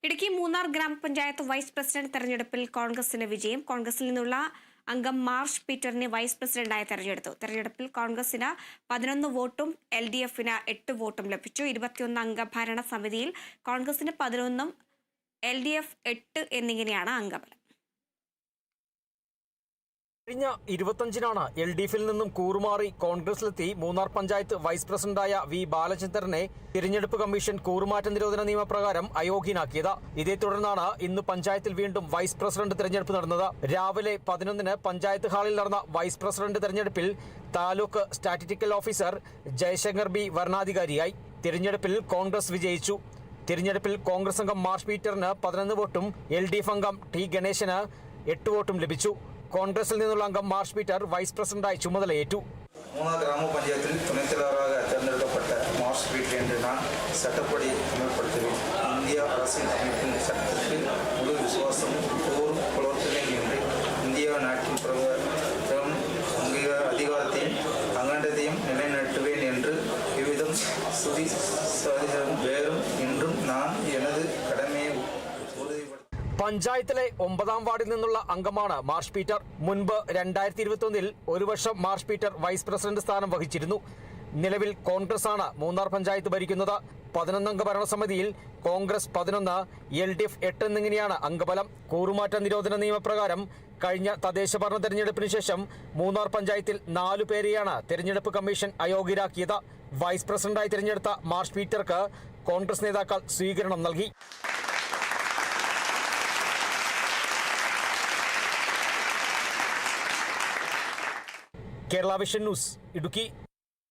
ഇടുക്കി മൂന്നാർ ഗ്രാമപഞ്ചായത്ത് vice president തെരഞ്ഞെടുപ്പിൽ കോൺഗ്രസിന് വിജയം. കോൺഗ്രസിൽ നിന്നുള്ള അംഗം മാർഷ് പീറ്ററിനെ വൈസ് പ്രസിഡന്റായി തെരഞ്ഞെടുത്തു. തെരഞ്ഞെടുപ്പിൽ കോൺഗ്രസിന് 11 വോട്ടും LDFന് 8 വോട്ടും ലഭിച്ചു. 21 അംഗ ഭരണ സമിതിയിൽ കോൺഗ്രസിന് 11, LDF 8 എന്നിങ്ങനെയാണ് അംഗബലം. കഴിഞ്ഞ 25-നാണ് LDFിൽ നിന്നും കൂറുമാറി കോൺഗ്രസിലെത്തി മൂന്നാർ പഞ്ചായത്ത് വൈസ് പ്രസിഡന്റായ വി ബാലചന്ദ്രനെ തിരഞ്ഞെടുപ്പ് കമ്മീഷൻ കൂറുമാറ്റ നിരോധന നിയമപ്രകാരം അയോഗ്യനാക്കിയത്. ഇതേ തുടർന്നാണ് ഇന്ന് പഞ്ചായത്തിൽ വീണ്ടും വൈസ് പ്രസിഡന്റ് തെരഞ്ഞെടുപ്പ് നടന്നത്. രാവിലെ 11-ന് പഞ്ചായത്ത് ഹാളിൽ നടന്ന വൈസ് പ്രസിഡന്റ് തെരഞ്ഞെടുപ്പിൽ taluk statistical officer Jaishankar B വരണാധികാരിയായി. തിരഞ്ഞെടുപ്പിൽ കോൺഗ്രസ് വിജയിച്ചു. തിരഞ്ഞെടുപ്പിൽ കോൺഗ്രസ് അംഗം മാർഷ് പീറ്ററിന് 11 വോട്ടും LDF അംഗം T ഗണേശന് 8 വോട്ടും ലഭിച്ചു. കോൺഗ്രസിൽ നിന്നുള്ള അംഗം മാർഷ് പീറ്റർ വൈസ് പ്രസിഡന്റായി ചുമതലയേറ്റു. മൂന്നാർ ഗ്രാമപഞ്ചായത്തിൽ തുணைத்தலைவராக தேர்ந்தெடுக்கப்பட்ட மார்ஷ் பீட்டர் என்று நான் சட்டப்படி அமல்படுத்துவேன். இந்திய அரசியல் அமைப்பின் சட்டத்திற்கு முழு விசுவாசமும் போரும் புலர்த்துவேன் என்று இந்திய நாட்டின் பிரபலம் அதிகாரத்தையும் அகண்டத்தையும் நிலைநாட்டுவேன் என்று இவ்விதம் சுதி சாதிகளும் வேறும் இன்றும் நான் எனது கடமையை പഞ്ചായത്തിലെ 9-ാം വാർഡിൽ നിന്നുള്ള അംഗമാണ് മാർഷ് പീറ്റർ. മുൻപ് 2021-ൽ 1 വർഷം മാർഷ് പീറ്റർ വൈസ് പ്രസിഡന്റ് സ്ഥാനം വഹിച്ചിരുന്നു. നിലവിൽ കോൺഗ്രസ് ആണ് മൂന്നാർ പഞ്ചായത്ത് ഭരിക്കുന്നത്. 11-അംഗ ഭരണസമിതിയിൽ കോൺഗ്രസ് 11, LDF 8 എന്നിങ്ങനെയാണ് അംഗബലം. കൂറുമാറ്റ നിരോധന നിയമപ്രകാരം കഴിഞ്ഞ തദ്ദേശ ഭരണ തെരഞ്ഞെടുപ്പിന് ശേഷം മൂന്നാർ പഞ്ചായത്തിൽ 4 പേരെയാണ് തെരഞ്ഞെടുപ്പ് കമ്മീഷൻ അയോഗ്യരാക്കിയത്. വൈസ് പ്രസിഡന്റായി തിരഞ്ഞെടുത്ത മാർഷ് പീറ്റർക്ക് കോൺഗ്രസ് നേതാക്കൾ സ്വീകരണം നൽകി. Kerala vision news, Idukki.